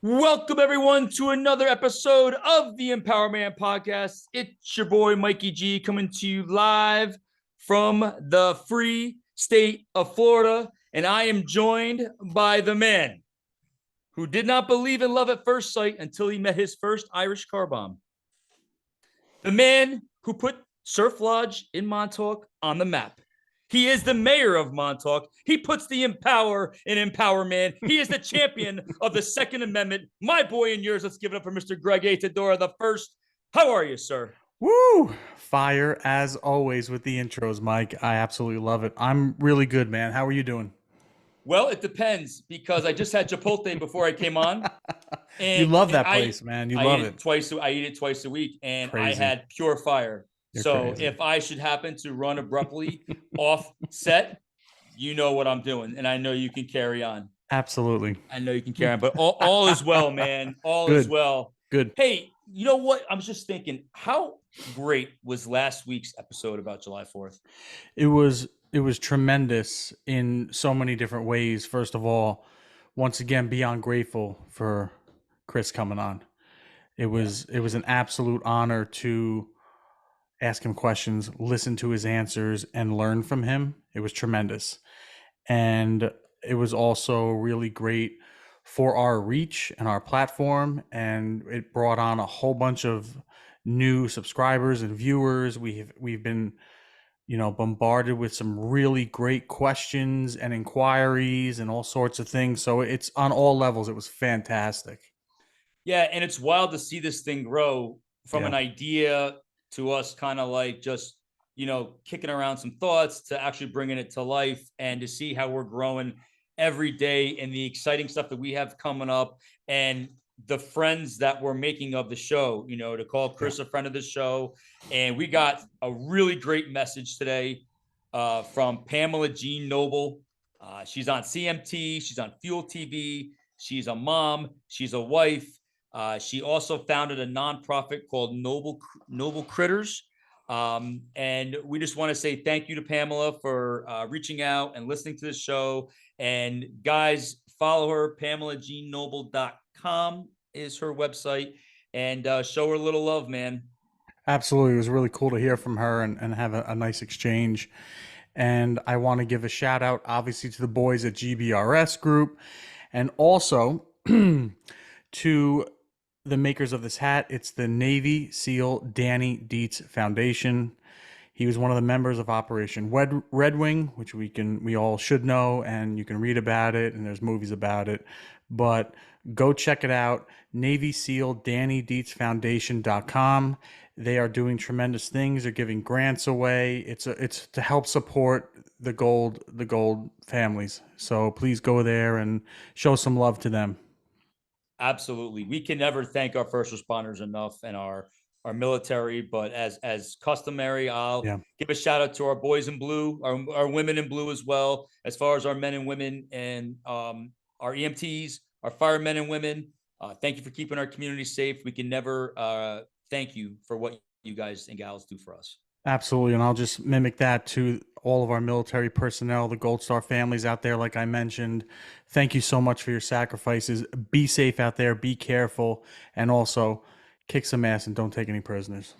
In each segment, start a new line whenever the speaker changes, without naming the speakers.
Welcome, everyone, to another episode of the EmpowerMAN podcast. It's your boy, Mikey G, coming to you live from the free state of Florida. And I am joined by the man who did not believe in love at first sight until he met his first Irish car bomb. The man who put Surf Lodge in Montauk on the map. He is the mayor of Montauk. He puts the empower in EmpowerMAN. He is the champion of the Second Amendment. My boy and yours. Let's give it up for Mr. Greg Atadora the first. How are you, sir?
Woo! Fire as always with the intros, Mike. I absolutely love it. I'm really good, man. How are you doing?
Well, it depends because I just had Chipotle before I came on,
You
and
love that
I
place, man. You
I eat
love
it
it.
twice. I eat it twice a week, and I
Crazy.
had pure fire.
You're
So
crazy.
if I should happen to run abruptly off set, you know what I'm doing, and I know you can carry on.
Absolutely.
I know you can carry on, but all is well, man. All is
Good.
well.
Good.
Hey, you know what? I was just thinking, how great was last week's episode about July 4th?
It was tremendous in so many different ways. First of all, once again, beyond grateful for Chris coming on. It
Yeah.
was it was an absolute honor to ask him questions, listen to his answers, and learn from him. It was tremendous. And it was also really great for our reach and our platform, and it brought on a whole bunch of new subscribers and viewers. We've been bombarded with some really great questions and inquiries and all sorts of things, so it's on all levels. It was fantastic.
Yeah, and it's wild to see this thing grow from
Yeah.
an idea to us kind of like just, kicking around some thoughts to actually bringing it to life and to see how we're growing every day and the exciting stuff that we have coming up and the friends that we're making of the show, to call
Yeah.
Chris a friend of the show. And we got a really great message today from Pamela Jean Noble. She's on CMT, she's on Fuel TV, she's a mom, she's a wife. She also founded a nonprofit called Noble Critters. And we just want to say thank you to Pamela for reaching out and listening to the show. And guys, follow her. PamelaGeneNoble.com is her website. And show her a little love, man.
Absolutely. It was really cool to hear from her and have a nice exchange. And I want to give a shout out, obviously, to the boys at GBRS Group and also to the makers of this hat. It's the Navy SEAL Danny Dietz Foundation. He was one of the members of Operation Red Wing, which we all should know, and you can read about it, and there's movies about it. But go check it out. Navy SEAL Danny Dietz Foundation.com. They are doing tremendous things. They're giving grants away. It's to help support the gold families. So please go there and show some love to them.
Absolutely. We can never thank our first responders enough and our military, but as customary, I'll
Yeah.
give a shout out to our boys in blue, our women in blue as well, as far as our men and women and our EMTs, our firemen and women. Thank you for keeping our community safe. We can never thank you for what you guys and gals do for us.
Absolutely. And I'll just mimic that to all of our military personnel, the Gold Star families out there, like I mentioned. Thank you so much for your sacrifices. Be safe out there, be careful, and also kick some ass and don't take any prisoners.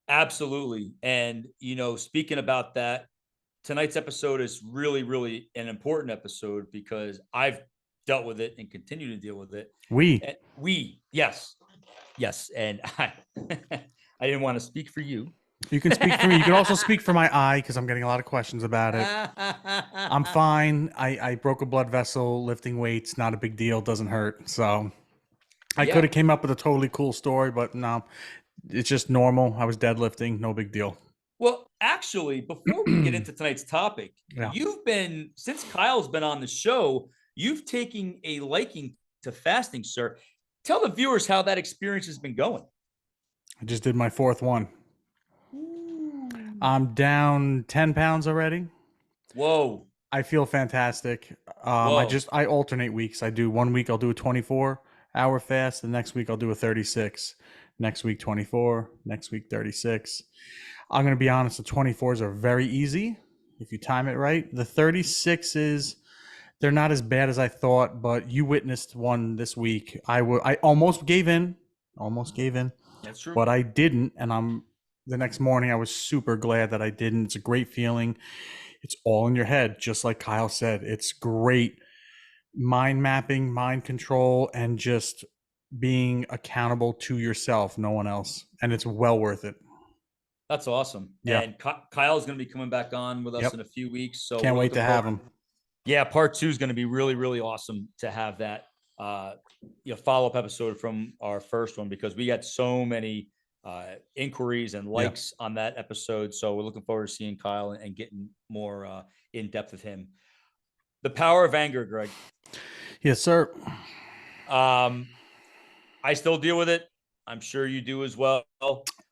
Absolutely. And, speaking about that, tonight's episode is really, really an important episode because I've dealt with it and continue to deal with it.
We.
And yes, yes. And I didn't want to speak for you.
You can speak for me. You can also speak for my eye because I'm getting a lot of questions about it. I'm fine. I broke a blood vessel lifting weights. Not a big deal. Doesn't hurt. So I could have came up with a totally cool story, but no, it's just normal. I was deadlifting. No big deal.
Well, actually, before we get into tonight's topic,
Yeah.
since Kyle's been on the show, you've taken a liking to fasting, sir. Tell the viewers how that experience has been going.
I just did my fourth one. I'm down 10 pounds already.
Whoa.
I feel fantastic.
Whoa.
I alternate weeks. I do 1 week I'll do a 24-hour fast. The next week I'll do a 36. Next week 24. Next week 36. I'm going to be honest, the 24s are very easy if you time it right. The 36s, They're not as bad as I thought, but you witnessed one this week. I almost gave in, almost gave in,
That's true.
but I didn't. And the next morning I was super glad that I didn't. It's a great feeling. It's all in your head, just like Kyle said. It's great mind mapping, mind control, and just being accountable to yourself, no one else. And it's well worth it.
That's awesome.
Yeah.
And Kyle's going to be coming back on with us
Yep.
in a few weeks. So
Can't
we're
wait
looking
to have
forward.
them.
Yeah, part 2 is going to be really, really awesome to have that follow-up episode from our first one, because we got so many inquiries and
Yeah.
likes on that episode. So we're looking forward to seeing Kyle and getting more in depth with him. The power of anger, Greg.
Yes, sir.
I still deal with it. I'm sure you do as well.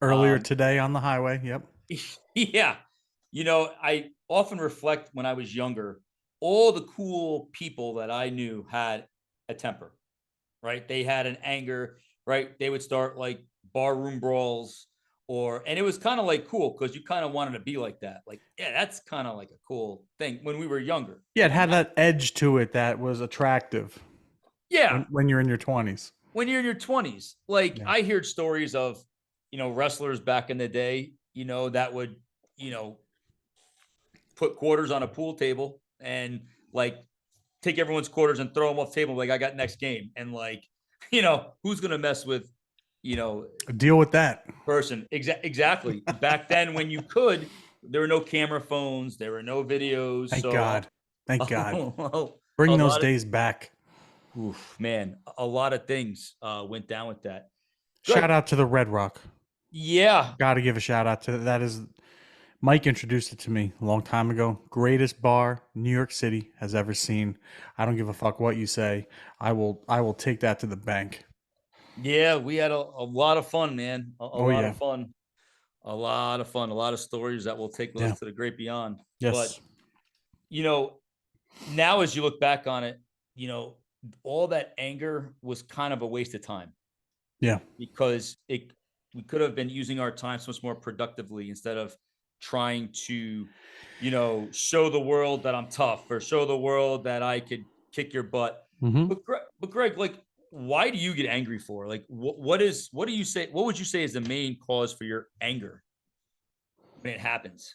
Earlier today on the highway. Yep.
Yeah. I often reflect when I was younger, all the cool people that I knew had a temper, right? They had an anger, right? They would start like barroom brawls, and it was kind of like cool because you kind of wanted to be like that. Like, yeah, that's kind of like a cool thing when we were younger.
Yeah, it had that edge to it that was attractive
Yeah.
when you're in your 20s.
When you're in your 20s, like
Yeah.
I heard stories of, wrestlers back in the day, that would, put quarters on a pool table and like take everyone's quarters and throw them off the table. Like, I got next game. And like, who's going to mess with,
Deal with that.
person? Exactly. Back then when you could, there were no camera phones, there were no videos.
Thank
So
God. Thank God.
a
Bring those
lot of,
days back.
oof, man, a lot of things went down with that.
Shout
Greg,
out to the Red Rock.
yeah.
Got to give a shout out to that. Is Mike introduced it to me a long time ago. Greatest bar New York City has ever seen. I don't give a fuck what you say. I will take that to the bank.
Yeah, we had a lot of fun, man. A
Oh
lot
yeah.
of fun. A lot of fun. A lot of stories that we'll take with
Yeah.
us to the great beyond. But,
Yes.
you know, now as you look back on it, all that anger was kind of a waste of time,
Yeah.
because we could have been using our time so much more productively instead of trying to, show the world that I'm tough, or show the world that I could kick your butt.
Mm-hmm.
But Greg, like, why do you get angry for? Like, what do you say? What would you say is the main cause for your anger when it happens?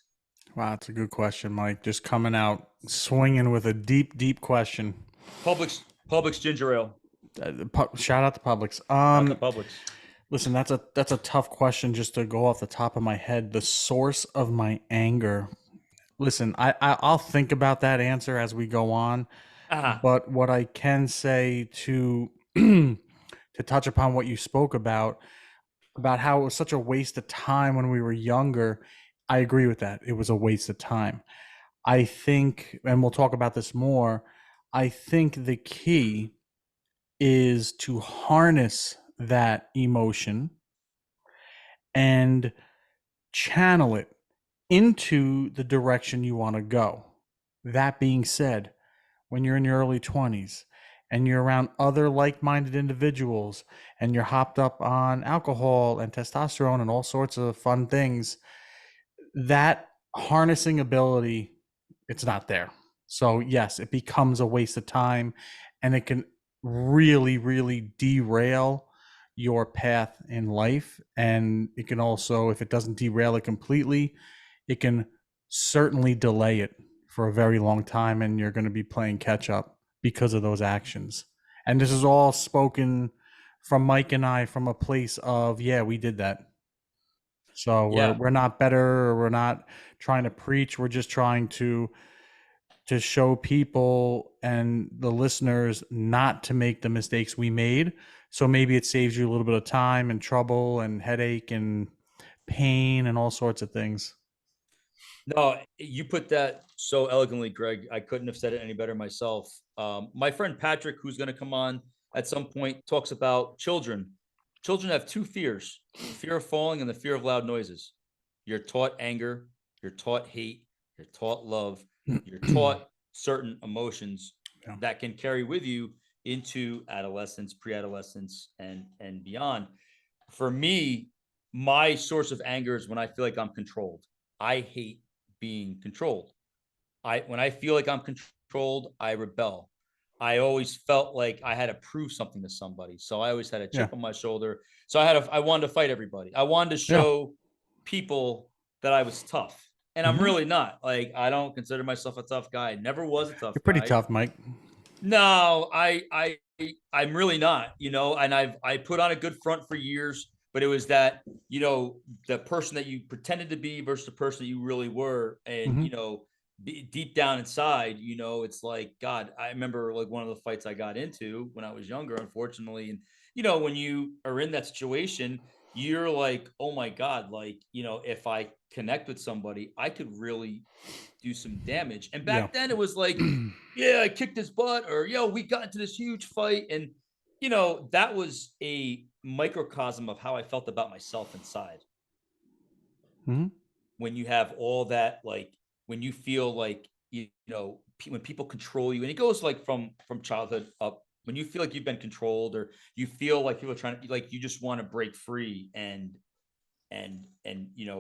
Wow, that's a good question, Mike. Just coming out swinging with a deep, deep question.
Publix ginger ale.
Shout out to Publix.
Not the Publix.
Listen, that's a tough question just to go off the top of my head. The source of my anger. Listen, I'll think about that answer as we go on. But what I can say to to touch upon what you spoke about how it was such a waste of time when we were younger, I agree with that. It was a waste of time. I think, and we'll talk about this more, I think the key is to harness that emotion and channel it into the direction you want to go. That being said, when you're in your early 20s and you're around other like-minded individuals and you're hopped up on alcohol and testosterone and all sorts of fun things, that harnessing ability, it's not there. So yes, it becomes a waste of time, and it can really, really derail your path in life. And it can also, if it doesn't derail it completely, it can certainly delay it for a very long time, and you're going to be playing catch up because of those actions. And this is all spoken from Mike and I from a place of, yeah, we did that. So
Yeah.
we're not better, or we're not trying to preach. We're just trying to show people and the listeners not to make the mistakes we made. So maybe it saves you a little bit of time and trouble and headache and pain and all sorts of things.
No, you put that so elegantly, Greg. I couldn't have said it any better myself. My friend Patrick, who's going to come on at some point, talks about children. Children have two fears: the fear of falling and the fear of loud noises. You're taught anger, you're taught hate, you're taught love, you're taught certain emotions
Yeah.
that can carry with you into adolescence, pre-adolescence, and beyond. For me, my source of anger is when I feel like I'm controlled. I hate being controlled. When I feel like I'm controlled, I rebel. I always felt like I had to prove something to somebody. So I always had a
Yeah.
chip on my shoulder. So I wanted to fight everybody. I wanted to
Yeah.
show people that I was tough. And I'm
Hmm.
really not. Like, I don't consider myself a tough guy. Never was a tough
You're pretty
guy.
tough, Mike.
No, I'm really not, and I put on a good front for years, but it was that, the person that you pretended to be versus the person that you really were. And,
Hmm.
deep down inside, it's like, God, I remember like one of the fights I got into when I was younger, unfortunately. And, when you are in that situation, you're like, oh my God, like, if I connect with somebody, I could really do some damage. And
Yeah.
back then it was like, yeah, I kicked his butt, or yo, we got into this huge fight. And that was a microcosm of how I felt about myself inside.
Hmm.
When you have all that, like, when you feel like, when people control you, and it goes like from childhood up, when you feel like you've been controlled, or you feel like people are trying to, like, you just want to break free and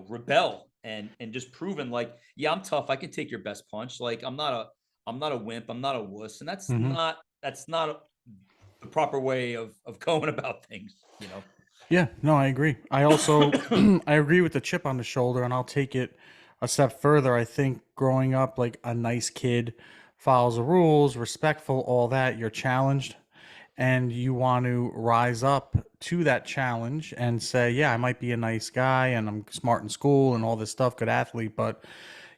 rebel and just proven like, yeah, I'm tough, I can take your best punch, like, I'm not a wimp, I'm not a wuss. And
Hmm.
that's not the proper way of going about things.
Yeah, no, I agree. I also I agree with the chip on the shoulder, and I'll take it a step further. I think growing up like a nice kid, follows the rules, respectful, all that, you're challenged and you want to rise up to that challenge and say, yeah, I might be a nice guy and I'm smart in school and all this stuff, good athlete, but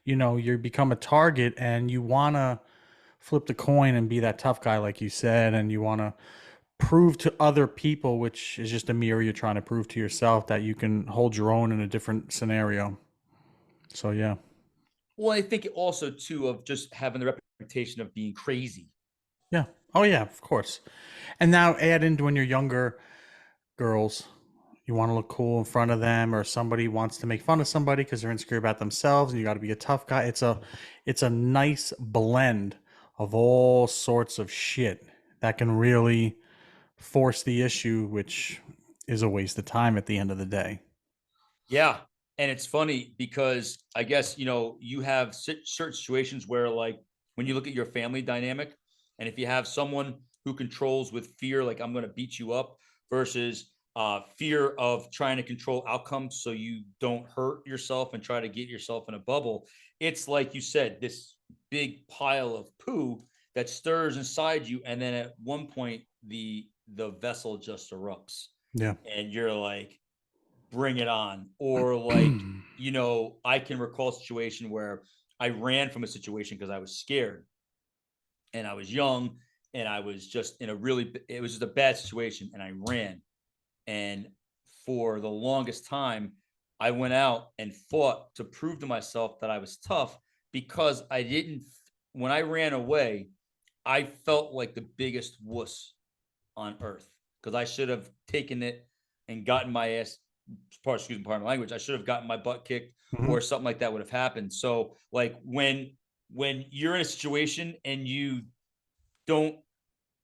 you become a target and you want to flip the coin and be that tough guy like you said, and you want to prove to other people, which is just a mirror you're trying to prove to yourself, that you can hold your own in a different scenario. So yeah.
Well, I think also too of just having the reputation of being crazy.
Yeah. Oh yeah, of course. And now add into when you're younger, girls, you want to look cool in front of them, or somebody wants to make fun of somebody because they're insecure about themselves, and you got to be a tough guy. It's a nice blend of all sorts of shit that can really force the issue, which is a waste of time at the end of the day.
Yeah. And it's funny because I guess, you have certain situations where, like, when you look at your family dynamic, and if you have someone who controls with fear, like, I'm going to beat you up, versus fear of trying to control outcomes so you don't hurt yourself and try to get yourself in a bubble. It's like you said, this big pile of poo that stirs inside you. And then at one point, the vessel just erupts,
Yeah.
and you're like, bring it on. Or like, I can recall a situation where I ran from a situation because I was scared, and I was young, and I was just in a really, it was just a bad situation, and I ran. And for the longest time, I went out and fought to prove to myself that I was tough, because I didn't, when I ran away, I felt like the biggest wuss on earth, because I should have taken it and gotten my ass, excuse me, pardon my language, I should have gotten my butt kicked,
Hmm.
or something like that would have happened. So like, when you're in a situation and you don't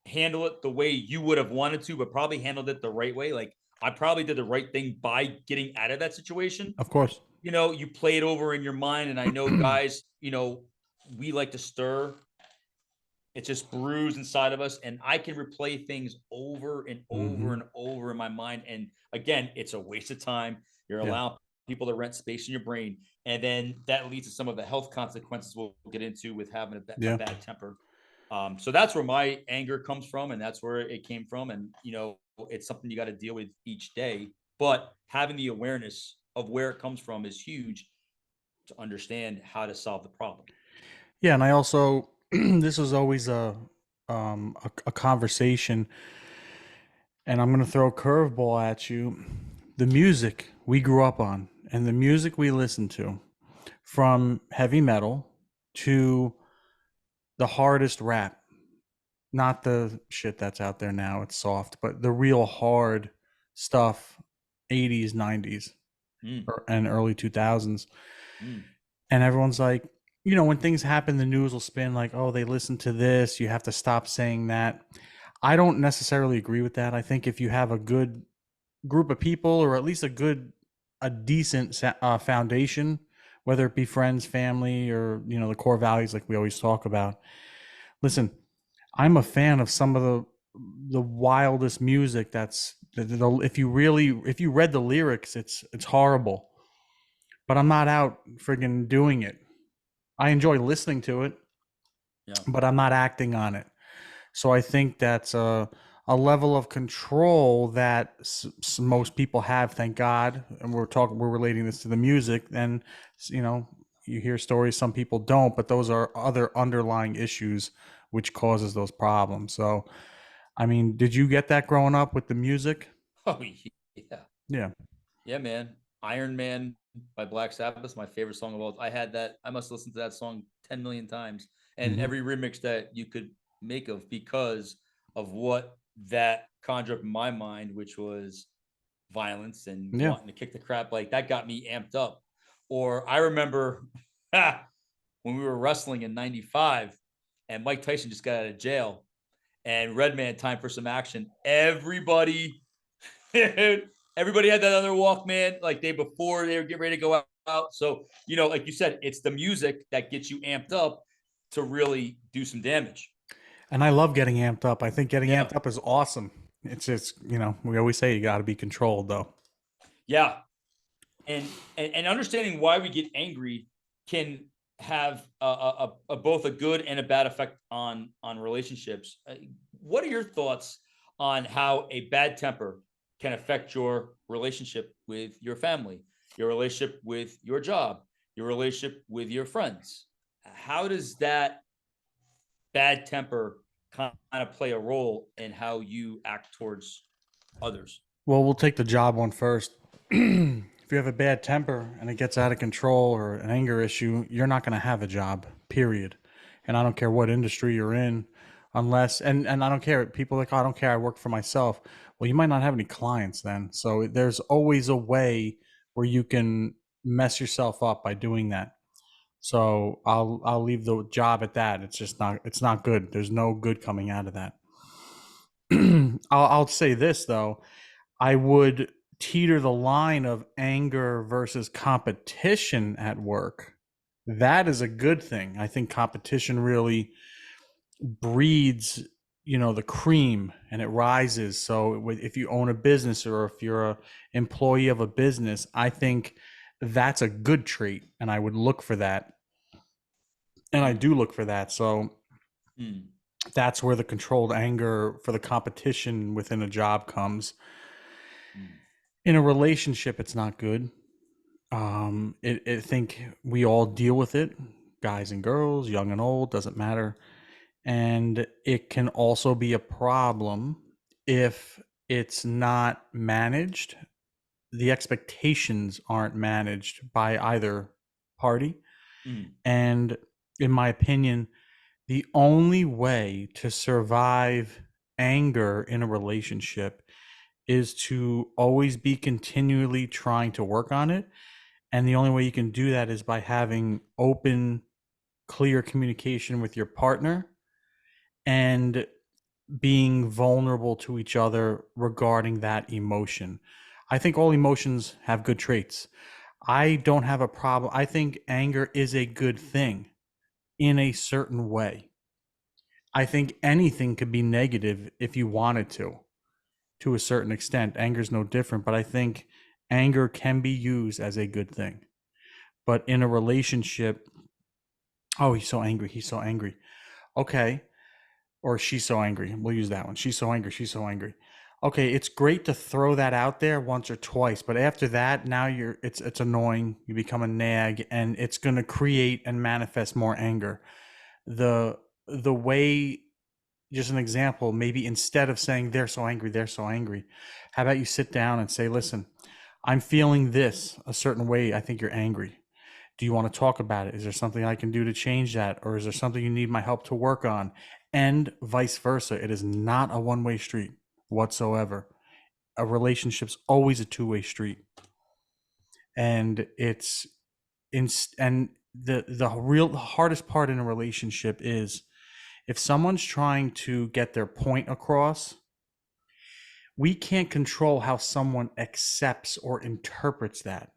handle it the way you would have wanted to, but probably handled it the right way, like, I probably did the right thing by getting out of that situation.
Of course.
You play it over in your mind. And I know guys, we like to stir, it's just bruised inside of us, and I can replay things over and over
Hmm.
and over in my mind. And again, it's a waste of time. You're
Yeah.
allowing people to rent space in your brain, and then that leads to some of the health consequences we'll get into with having a
Yeah.
bad temper. So that's where my anger comes from, and that's where it came from. And it's something you got to deal with each day. But having the awareness of where it comes from is huge to understand how to solve the problem.
Yeah, and I also this was always a conversation, and I'm going to throw a curveball at you. The music we grew up on and the music we listened to, from heavy metal to the hardest rap, not the shit that's out there now, it's soft, but the real hard stuff, 80s, 90s,
Mm,
and early 2000s.
mm.
And everyone's like, when things happen, the news will spin like, oh, they listened to this, you have to stop saying that. I don't necessarily agree with that. I think if you have a good group of people, or at least a decent foundation, whether it be friends, family, or the core values like we always talk about. Listen, I'm a fan of some of the wildest music. That's if you really if you read the lyrics, it's horrible. But I'm not out friggin' doing it. I enjoy listening to it,
Yeah.
but I'm not acting on it. So I think that's a level of control that most people have, thank God. And we're relating this to the music. And, you know, you hear stories, some people don't, but those are other underlying issues which causes those problems. So, I mean, did you get that growing up with the music?
Oh yeah.
Yeah.
Yeah, man. Iron Man by Black Sabbath is my favorite song of all. I had that. I must listen to that song 10 million times, and
Hmm.
every remix that you could make of, because of what that conjured up in my mind, which was violence and
Yeah.
wanting to kick the crap. Like that got me amped up. Or I remember when we were wrestling in '95, and Mike Tyson just got out of jail, and Redman, Time for Some Action. Everybody had that on their Walkman like day before they were getting ready to go out. So, like you said, it's the music that gets you amped up to really do some damage.
And I love getting amped up. I think getting
Yeah.
amped up is awesome. It's just, we always say you got to be controlled though.
Yeah. And understanding why we get angry can have both a good and a bad effect on relationships. What are your thoughts on how a bad temper can affect your relationship with your family, your relationship with your job, your relationship with your friends? How does that bad temper kind of play a role in how you act towards others?
Well, we'll take the job one first. If you have a bad temper and it gets out of control or an anger issue, you're not going to have a job, period. And I don't care what industry you're in, unless, and I don't care. People are like, oh, I don't care. I work for myself. Well, you might not have any clients then. So there's always a way where you can mess yourself up by doing that. So I'll leave the job at that. It's not good. There's no good coming out of that. I'll say this though. I would teeter the line of anger versus competition at work. That is a good thing. I think competition really breeds, the cream and it rises. So if you own a business or if you're a employee of a business, I think that's a good trait and I would look for that. And I
Mm,
do look for that. So
mm,
that's where the controlled anger for the competition within a job comes.
mm,
In a relationship, it's not good. I think we all deal with it, guys and girls, young and old, doesn't matter. And it can also be a problem if it's not managed. The expectations aren't managed by either party.
mm,
And in my opinion, the only way to survive anger in a relationship is to always be continually trying to work on it. And the only way you can do that is by having open, clear communication with your partner and being vulnerable to each other regarding that emotion. I think all emotions have good traits. I don't have a problem. I think anger is a good thing in a certain way. I think anything could be negative if you wanted to a certain extent. Anger is no different, but I think anger can be used as a good thing. But in a relationship, oh, he's so angry. He's so angry. Okay. Or she's so angry. We'll use that one. She's so angry. She's so angry. Okay, it's great to throw that out there once or twice, but after that, now it's annoying. You become a nag, and it's going to create and manifest more anger. The the way, just an example, maybe instead of saying they're so angry, how about you sit down and say, listen, I'm feeling this a certain way. I think you're angry. Do you want to talk about it? Is there something I can do to change that? Or is there something you need my help to work on? And vice versa. It is not a one-way street whatsoever. A relationship's always a two-way street. And it's in and the real hardest part in a relationship is if someone's trying to get their point across, we can't control how someone accepts or interprets that.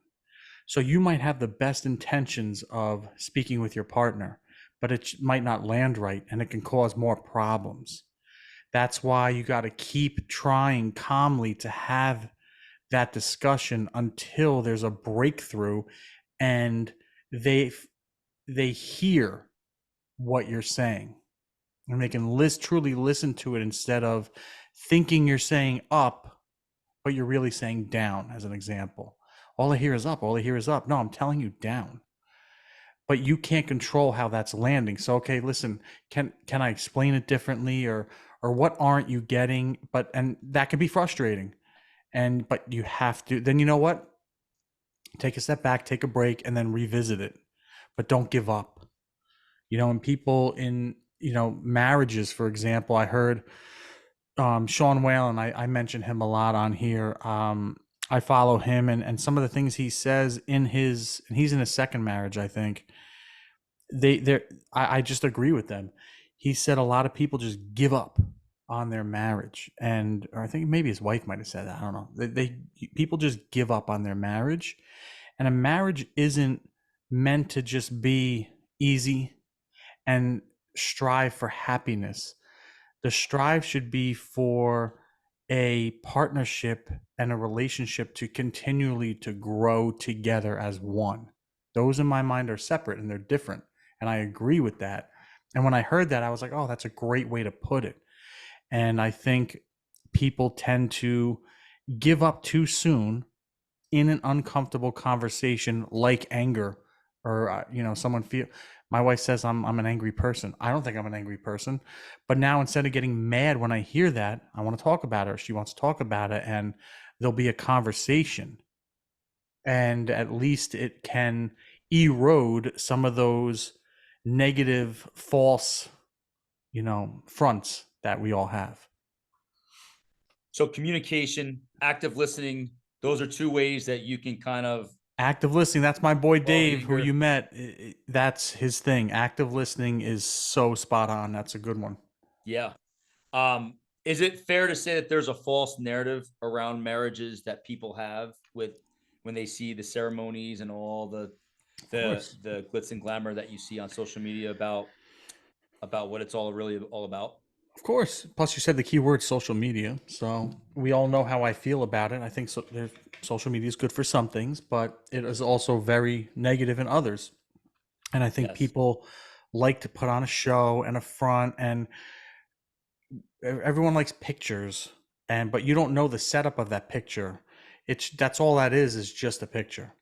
So you might have the best intentions of speaking with your partner, but it might not land right and it can cause more problems. That's why you got to keep trying calmly to have that discussion until there's a breakthrough and they they hear what you're saying and they can truly listen to it instead of thinking you're saying up but you're really saying down. As an example, all I hear is up, all I hear is up. No, I'm telling you down, but you can't control how that's landing. So okay, listen, can I explain it differently, or what aren't you getting? But and that can be frustrating, and but you have to, then you know what, take a step back, take a break, and then revisit it, but don't give up. And people in marriages, for example, I heard Sean Whalen, I mentioned him a lot on here. I follow him, and some of the things he says in his, and he's in his second marriage, I think. I just agree with them. He said a lot of people just give up on their marriage, or I think maybe his wife might have said that. I don't know. People just give up on their marriage, and a marriage isn't meant to just be easy and strive for happiness. The strive should be for a partnership and a relationship to continually to grow together as one. Those in my mind are separate and they're different. And I agree with that. And when I heard that, I was like, oh, that's a great way to put it. And I think people tend to give up too soon in an uncomfortable conversation like anger, or someone feel, my wife says I'm an angry person. I don't think I'm an angry person, but now instead of getting mad when I hear that, I want to talk about it, or she wants to talk about it, and there'll be a conversation, and at least it can erode some of those negative false fronts that we all have.
So communication, active listening, those are two ways that you can kind of.
Active listening, that's my boy Dave, who
anger.
you met. That's his thing. Active listening is so spot on. That's a good one.
Yeah. Is it fair to say that there's a false narrative around marriages that people have with when they see the ceremonies and all the glitz and glamour that you see on social media about what it's all really all about?
Of course. Plus, you said the key word social media. So we all know how I feel about it. I think social media is good for some things, but it is also very negative in others. And I think
Yes.
people like to put on a show and a front, and everyone likes pictures, but you don't know the setup of that picture. That's all that is just a picture.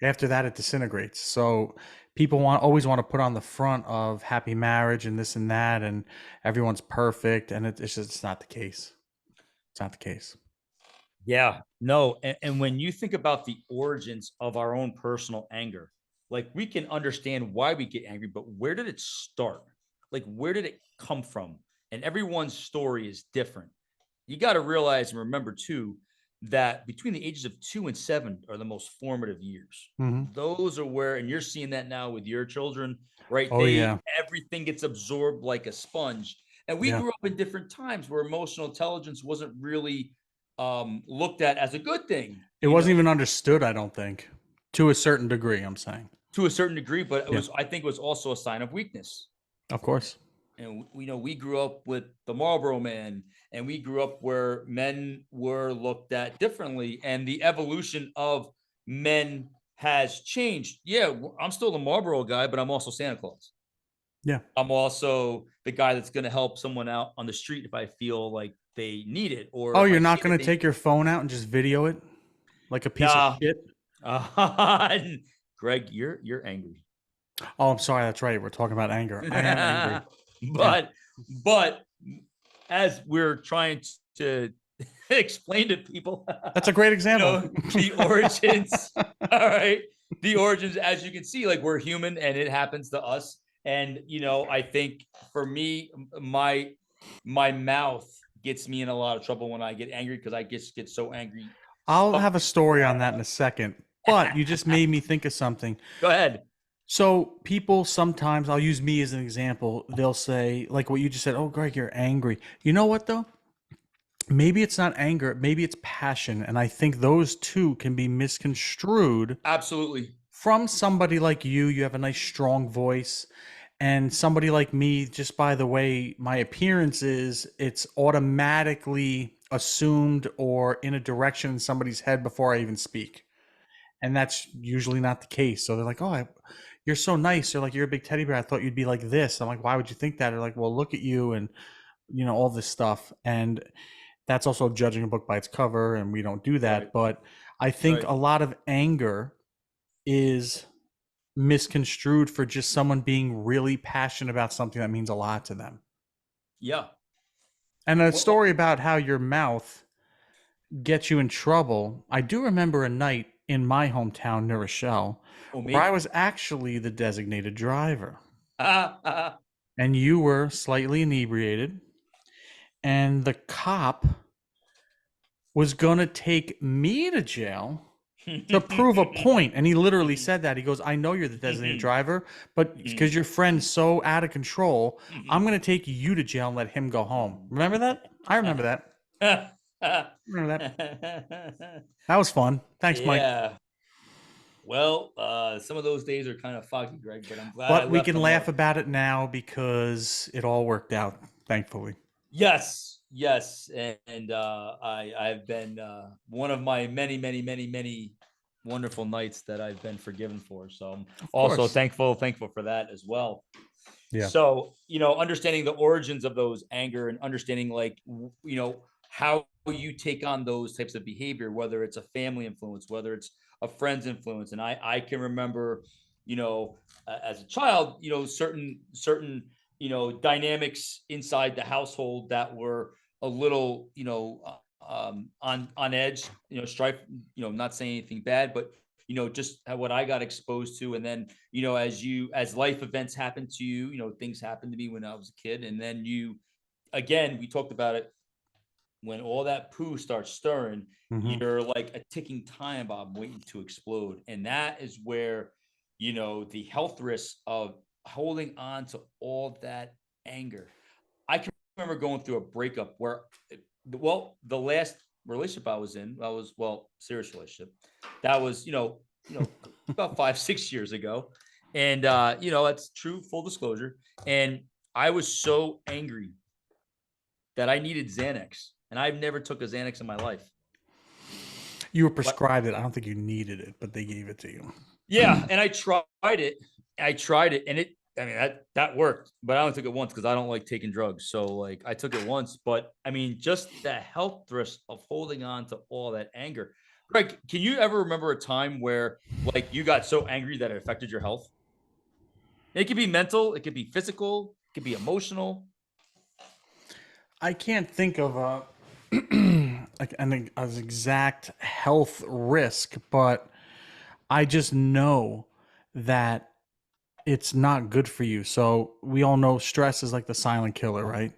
After that, it disintegrates. So people always want to put on the front of happy marriage and this and that, and everyone's perfect, and it's not the case. It's not the case.
Yeah, no. And when you think about the origins of our own personal anger, like we can understand why we get angry, but where did it start? Like, where did it come from? And everyone's story is different. You got to realize and remember too that between the ages of 2 and 7 are the most formative years.
Mm-hmm.
Those are where, and you're seeing that now with your children, right?
Oh, yeah.
Everything gets absorbed like a sponge. And we grew up in different times where emotional intelligence wasn't really looked at as a good thing.
It wasn't even understood, I don't think, to a certain degree, I'm saying.
To a certain degree, but I think it was also a sign of weakness.
Of course.
And we grew up with the Marlboro Man, and we grew up where men were looked at differently, and the evolution of men has changed. Yeah, I'm still the Marlboro guy, but I'm also Santa Claus.
Yeah.
I'm also the guy that's going to help someone out on the street if I feel like they need it. Or
you're not going to take your phone out and just video it like a piece of shit?
Greg, you're angry.
Oh, I'm sorry. That's right. We're talking about anger. I am angry.
But as we're trying to explain to people,
that's a great example.
The origins. All right. The origins, as you can see, like we're human and it happens to us. And, I think for me, my mouth gets me in a lot of trouble when I get angry because I get so angry.
I'll have a story on that in a second, but you just made me think of something.
Go ahead.
So people sometimes, I'll use me as an example, they'll say, like what you just said, oh, Greg, you're angry. You know what, though? Maybe it's not anger, maybe it's passion. And I think those two can be misconstrued.
Absolutely.
From somebody like you. You have a nice, strong voice. And somebody like me, just by the way my appearance is, it's automatically assumed or in a direction in somebody's head before I even speak. And that's usually not the case. So they're like, "Oh, you're so nice." They're like, "You're a big teddy bear. I thought you'd be like this." I'm like, "Why would you think that?" They're like, "Well, look at you," and all this stuff. And that's also judging a book by its cover, and we don't do
Right.
that. But I think
Right.
a lot of anger is misconstrued for just someone being really passionate about something that means a lot to them.
Yeah.
And a
Well,
story about how your mouth gets you in trouble. I do remember a night in my hometown, New Rochelle, where I
me.
was actually the designated driver,
Ah, ah,
and you were slightly inebriated, and the cop was going to take me to jail to prove a point. And he literally said that. He goes, "I know you're the designated driver, but because your friend's so out of control, I'm going to take you to jail and let him go home." Remember that? I remember that. Remember that. That was fun. Thanks, Mike.
Yeah. Well, some of those days are kind of foggy, Greg, but I'm glad I
But we
left
can
them
laugh
all.
about it now because it all worked out, thankfully.
Yes, yes, and I've been one of my many, many, many, many wonderful nights that I've been forgiven for. So I'm
Of
also
course.
thankful for that as well.
Yeah.
So, understanding the origins of those anger and understanding like how you take on those types of behavior, whether it's a family influence, whether it's a friend's influence. And I can remember, as a child, certain dynamics inside the household that were a little, on edge, strife, not saying anything bad, but just what I got exposed to. And then, as life events happen to you, things happened to me when I was a kid. And then again, we talked about it, when all that poo starts stirring,
Hmm.
you're like a ticking time bomb waiting to explode. And that is where, the health risks of holding on to all that anger. I can remember going through a breakup where, well, the last relationship I was in, serious relationship, that was, about 5, 6 years ago. And, that's true, full disclosure. And I was so angry that I needed Xanax, and I've never took a Xanax in my life.
You were
But
prescribed it. I don't think you needed it, but they gave it to you.
yeah, and I tried it. And I mean, that worked, but I only took it once because I don't like taking drugs. So like I took it once, but I mean, just the health risk of holding on to all that anger. Greg, can you ever remember a time where like you got so angry that it affected your health? It could be mental, it could be physical, it could be emotional.
I can't think of like an exact health risk, but I just know that it's not good for you. So we all know stress is like the silent killer, right?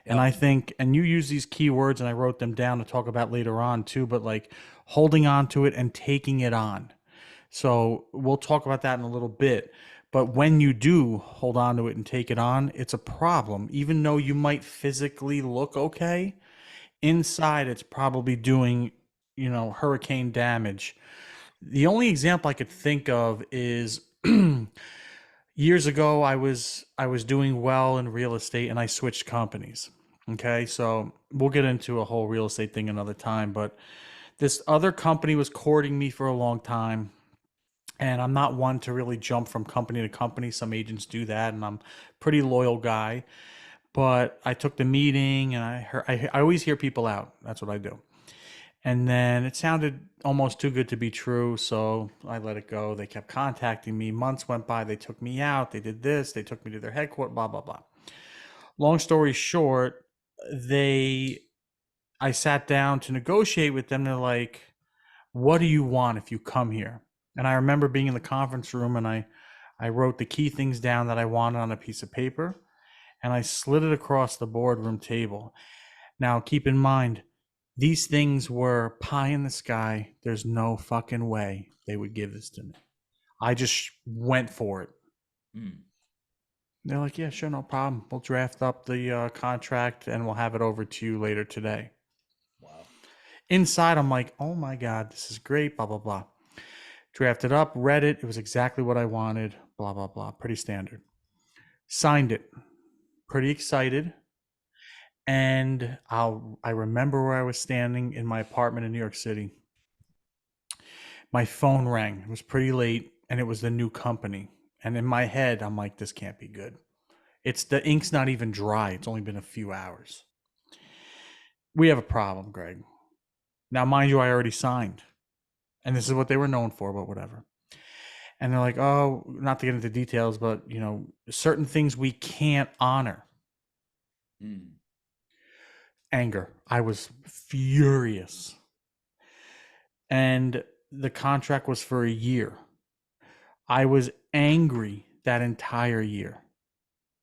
And I
Yep.
think, and you use these keywords, and I wrote them down to talk about later on too, but like holding on to it and taking it on. So we'll talk about that in a little bit. But when you do hold on to it and take it on, it's a problem. Even though you might physically look okay, inside it's probably doing, hurricane damage. The only example I could think of is years ago I was doing well in real estate and I switched companies. Okay? So we'll get into a whole real estate thing another time, but this other company was courting me for a long time, and I'm not one to really jump from company to company. Some agents do that, and I'm a pretty loyal guy. But I took the meeting, and I always hear people out. That's what I do. And then it sounded almost too good to be true, so I let it go. They kept contacting me. Months went by. They took me out. They did this. They took me to their headquarters. Blah blah blah. Long story short, they I sat down to negotiate with them. They're like, "What do you want if you come here?" And I remember being in the conference room, and I wrote the key things down that I wanted on a piece of paper, and I slid it across the boardroom table. Now, keep in mind, these things were pie in the sky. There's no fucking way they would give this to me. I just went for it.
Hmm.
They're like, "Yeah, sure, no problem. We'll draft up the contract and we'll have it over to you later today."
Wow.
Inside, I'm like, "Oh my God, this is great, blah, blah, blah." Drafted up, read it. It was exactly what I wanted, blah, blah, blah. Pretty standard. Signed it. Pretty excited. And I remember where I was standing in my apartment in New York City. My phone rang. It was pretty late, and it was the new company. And in my head, I'm like, this can't be good. It's the ink's not even dry. It's only been a few hours. We have a problem, Greg. Now, mind you, I already signed. And this is what they were known for, but whatever. And they're like, oh, not to get into details, but, certain things we can't honor.
Mm.
Anger. I was furious. And the contract was for a year. I was angry that entire year.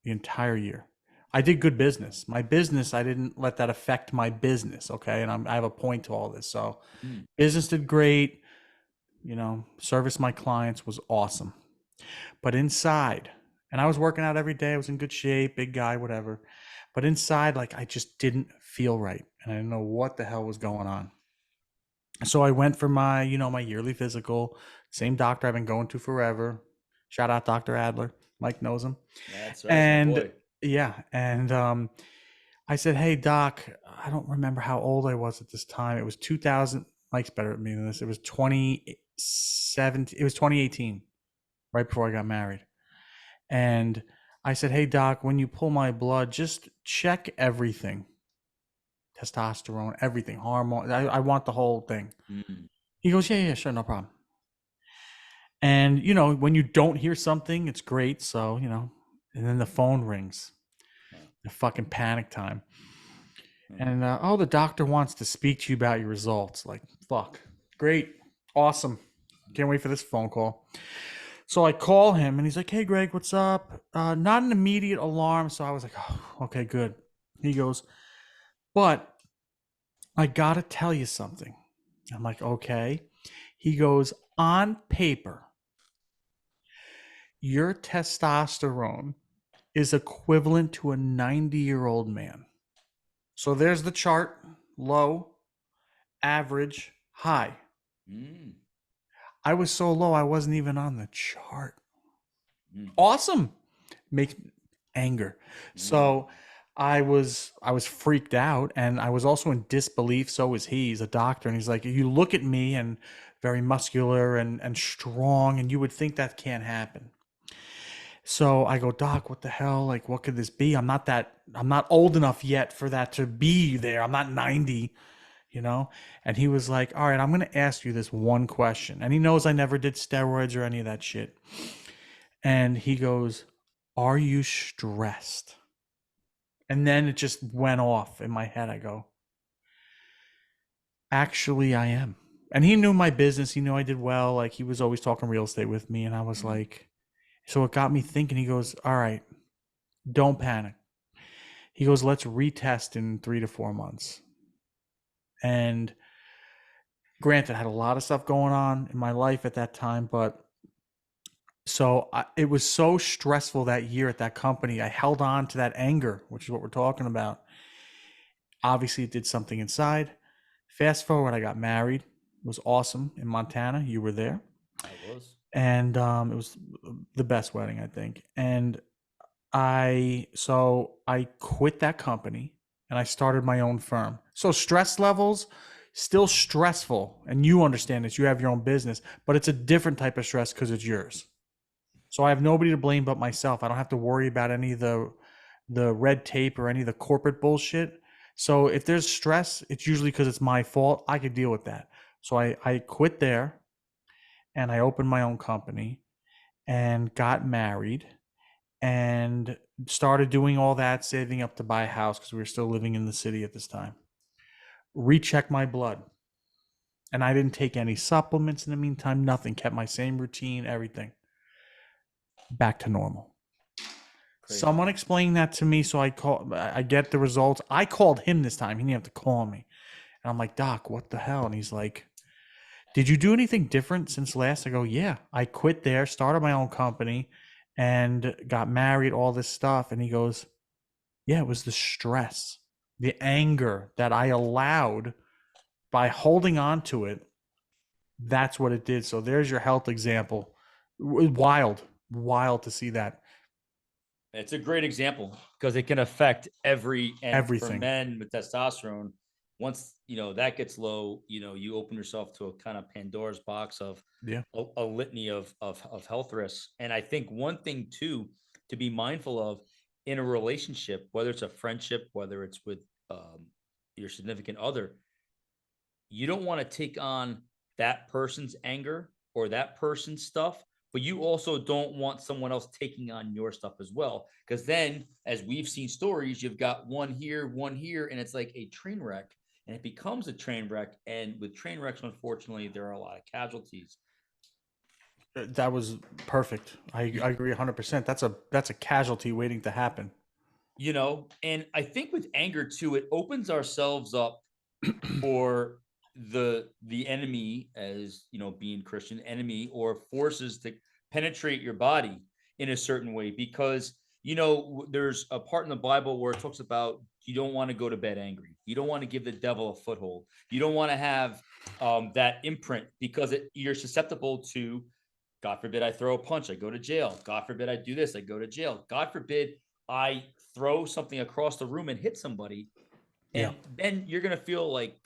The entire year. I did good business. My business, I didn't let that affect my business, okay? And I have a point to all this. So business did great. Service my clients was awesome. But inside, and I was working out every day. I was in good shape, big guy, whatever. But inside, like, I just didn't feel right. And I didn't know what the hell was going on. So I went for my, my yearly physical. Same doctor I've been going to forever. Shout out Dr. Adler. Mike knows him.
That's right,
And
my boy.
yeah, and I said, "Hey doc, I don't remember how old I was at this time. It was 2000. Mike's better at me than this. It was 2017. It was 2018, right before I got married." And I said, "Hey doc, when you pull my blood, just check everything. Testosterone, everything, hormone. I want the whole thing." He goes, "Yeah, sure, no problem." And when you don't hear something, it's great. So and then the phone rings. The fucking panic time. And the doctor wants to speak to you about your results. Like, fuck, great, awesome, can't wait for this phone call. So I call him and he's like, "Hey Greg, what's up?" Not an immediate alarm. So I was like, "Oh, okay, good." He goes, "But I gotta tell you something." I'm like, "Okay." He goes, "On paper, your testosterone is equivalent to a 90-year-old man." So there's the chart: low, average, high. I was so low, I wasn't even on the chart. Awesome. Makes anger. So I was freaked out, and I was also in disbelief. So was he. He's a doctor, and he's like, "You look at me and very muscular and strong, and you would think that can't happen." So I go, "Doc, what the hell? Like, what could this be? I'm not old enough yet for that to be there. I'm not 90, And he was like, "All right, I'm going to ask you this one question." And he knows I never did steroids or any of that shit. And he goes, "Are you stressed?" And then it just went off in my head. I go, "Actually, I am." And he knew my business. He knew I did well. Like, he was always talking real estate with me. And I was like, so it got me thinking. He goes, "All right, don't panic." He goes, "Let's retest in 3 to 4 months." And granted, I had a lot of stuff going on in my life at that time, but it was so stressful that year at that company. I held on to that anger, which is what we're talking about. Obviously, it did something inside. Fast forward, I got married. It was awesome in Montana. You were there.
I was.
And it was the best wedding, I think. And I quit that company and I started my own firm. So stress levels, still stressful. And you understand this. You have your own business, but it's a different type of stress because it's yours. So I have nobody to blame but myself. I don't have to worry about any of the red tape or any of the corporate bullshit. So if there's stress, it's usually because it's my fault. I could deal with that. So I quit there and I opened my own company and got married and started doing all that, saving up to buy a house because we were still living in the city at this time. Recheck my blood. And I didn't take any supplements in the meantime, nothing. Kept my same routine, everything. Back to normal. Crazy. Someone explained that to me, so I get the results. I called him this time. He didn't have to call me. And I'm like, "Doc, what the hell?" And he's like, "Did you do anything different since last?" I go, "Yeah, I quit there, started my own company, and got married, all this stuff." And he goes, "Yeah, it was the stress, the anger that I allowed by holding on to it. That's what it did." So there's your health example. Wild to see that.
It's a great example because it can affect and for
Everything.
men with testosterone, once that gets low, you open yourself to a kind of Pandora's box of
Yeah.
a litany of health risks. And I think one thing too to be mindful of in a relationship, whether it's a friendship, whether it's with your significant other, you don't want to take on that person's anger or that person's stuff, but you also don't want someone else taking on your stuff as well. Because then, as we've seen stories, you've got one here, and it's like a train wreck, and it becomes a train wreck. And with train wrecks, unfortunately, there are a lot of casualties.
That was perfect. I agree 100%. That's a casualty waiting to happen.
And I think with anger too, it opens ourselves up for the enemy, as being Christian enemy or forces to penetrate your body in a certain way, because there's a part in the Bible where it talks about you don't want to go to bed angry, you don't want to give the devil a foothold, you don't want to have that imprint, because you're susceptible to, God forbid I throw a punch, I go to jail, God forbid I do this, I go to jail, God forbid I throw something across the room and hit somebody,
Yeah.
and then you're gonna feel like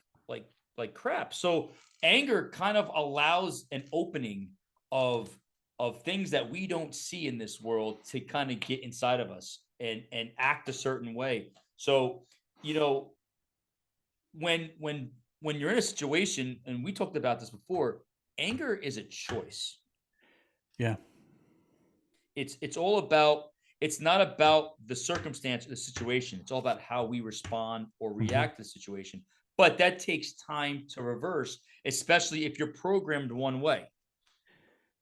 like crap. So anger kind of allows an opening of things that we don't see in this world to kind of get inside of us and act a certain way. So you know when you're in a situation, and we talked about this before, anger is a choice.
Yeah.
It's all about, it's not about the circumstance, the situation. It's all about how we respond or
Hmm.
react to the situation. But that takes time to reverse, especially if you're programmed one way.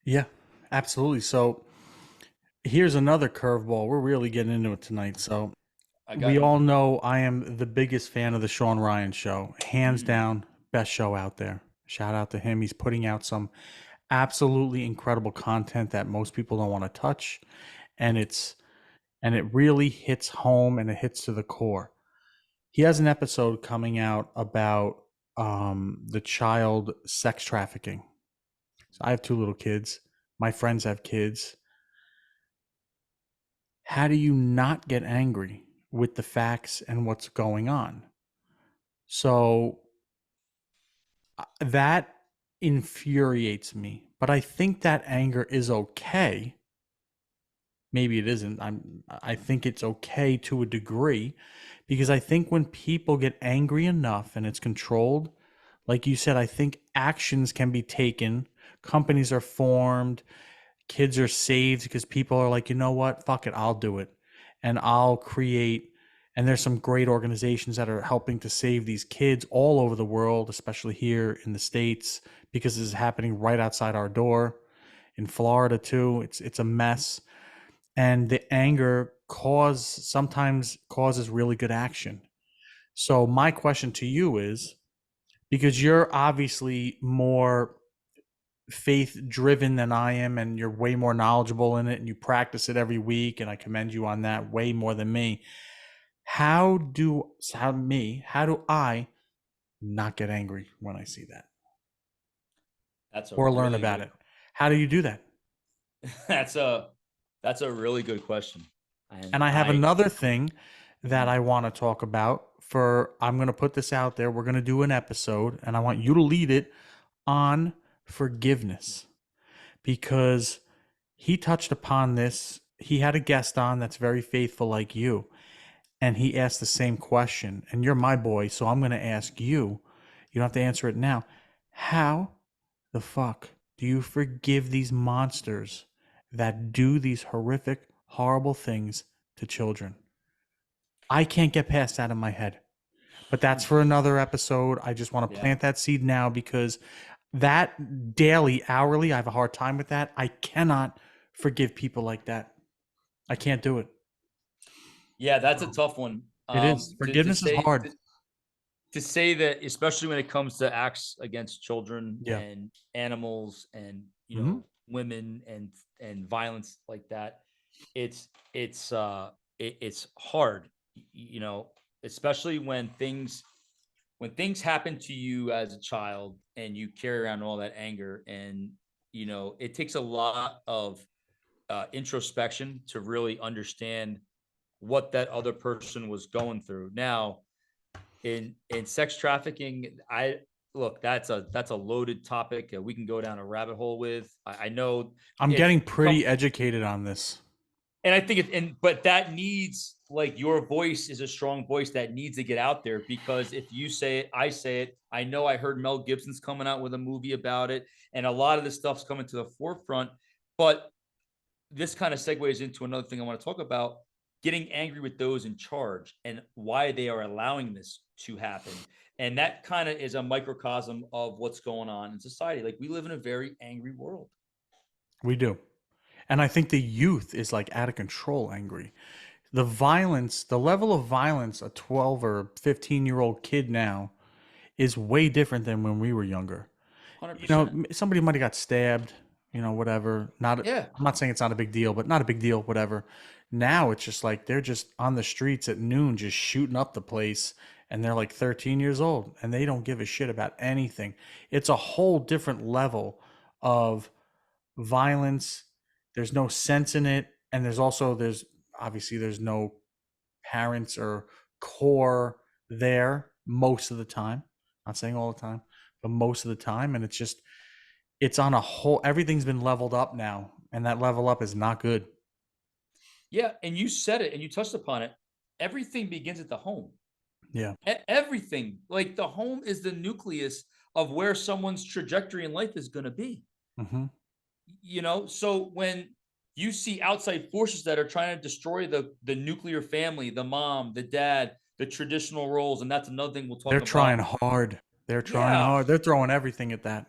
Yeah. Absolutely. So here's another curveball. We're really getting into it tonight. So
I
we
got
all know I am the biggest fan of the Sean Ryan show. Hands
mm,
down, best show out there. Shout out to him. He's putting out some absolutely incredible content that most people don't want to touch. And it really hits home and it hits to the core. He has an episode coming out about the child sex trafficking. So I have two little kids. My friends have kids. How do you not get angry with the facts and what's going on? So that infuriates me. But I think that anger is okay. Maybe it isn't. I think it's okay to a degree, because I think when people get angry enough and it's controlled, like you said, I think actions can be taken, companies are formed, kids are saved because people are like, you know what, fuck it, I'll do it, and I'll create. And there's some great organizations that are helping to save these kids all over the world, especially here in the States, because this is happening right outside our door. In Florida too, it's a mess. And the anger sometimes causes really good action. So my question to you is, because you're obviously more faith driven than I am, and you're way more knowledgeable in it, and you practice it every week, and I commend you on that way more than me. How do I not get angry when I see that
that's a
or learn
really
about
good
it? How do you do that?
that's a that's a really good question. And
And I have
I
another thing that
mhm,
I want to talk about. I'm going to put this out there. We're going to do an episode, and I want you to lead it on forgiveness, because he touched upon this. He had a guest on that's very faithful like you, and he asked the same question. And you're my boy, so I'm going to ask you. You don't have to answer it now. How the fuck do you forgive these monsters that do these horrific, horrible things to children? I can't get past that in my head. But that's for another episode. I just want to
yeah.
plant that seed now, because that daily, hourly, I have a hard time with that. I cannot forgive people like that. I can't do it.
Yeah, that's a tough one.
It is.
To
Forgiveness is
say
hard.
to say that, especially when it comes to acts against children
Yeah.
and animals and
Hmm.
women and violence like that, it's it's hard, you know especially when things happen to you as a child and you carry around all that anger, and it takes a lot of introspection to really understand what that other person was going through. Now, in sex trafficking, I look, that's a loaded topic. We can go down a rabbit hole with. I know
I'm
it's
getting
become,
pretty educated on this.
and I think it, and but that needs, like, your voice is a strong voice that needs to get out there, because if you say it, I say it. I know I heard Mel Gibson's coming out with a movie about it, and a lot of this stuff's coming to the forefront. But this kind of segues into another thing I want to talk about: getting angry with those in charge and why they are allowing this to happen. And that kind of is a microcosm of what's going on in society. Like, we live in a very angry world.
We do. And I think the youth is like out of control angry. The violence, the level of violence a 12 or 15-year-old kid now is way different than when we were younger. You know,
100%.
somebody might have got stabbed, whatever.
Yeah.
I'm not saying it's not a big deal, but not a big deal, whatever. Now it's just like they're just on the streets at noon, just shooting up the place, and they're like 13 years old, and they don't give a shit about anything. It's a whole different level of violence. There's no sense in it, and there's obviously there's no parents or core there most of the time. Not saying all the time, but most of the time, and it's on a whole, everything's been leveled up now, and that level up is not good.
Yeah. And you said it and you touched upon it. Everything begins at the home.
Yeah.
Everything. Like, the home is the nucleus of where someone's trajectory in life is going to be.
Hmm.
So when you see outside forces that are trying to destroy the nuclear family, the mom, the dad, the traditional roles, and that's another thing we'll
They're
talk about.
trying hard. They're trying
Yeah.
hard. They're throwing everything at that.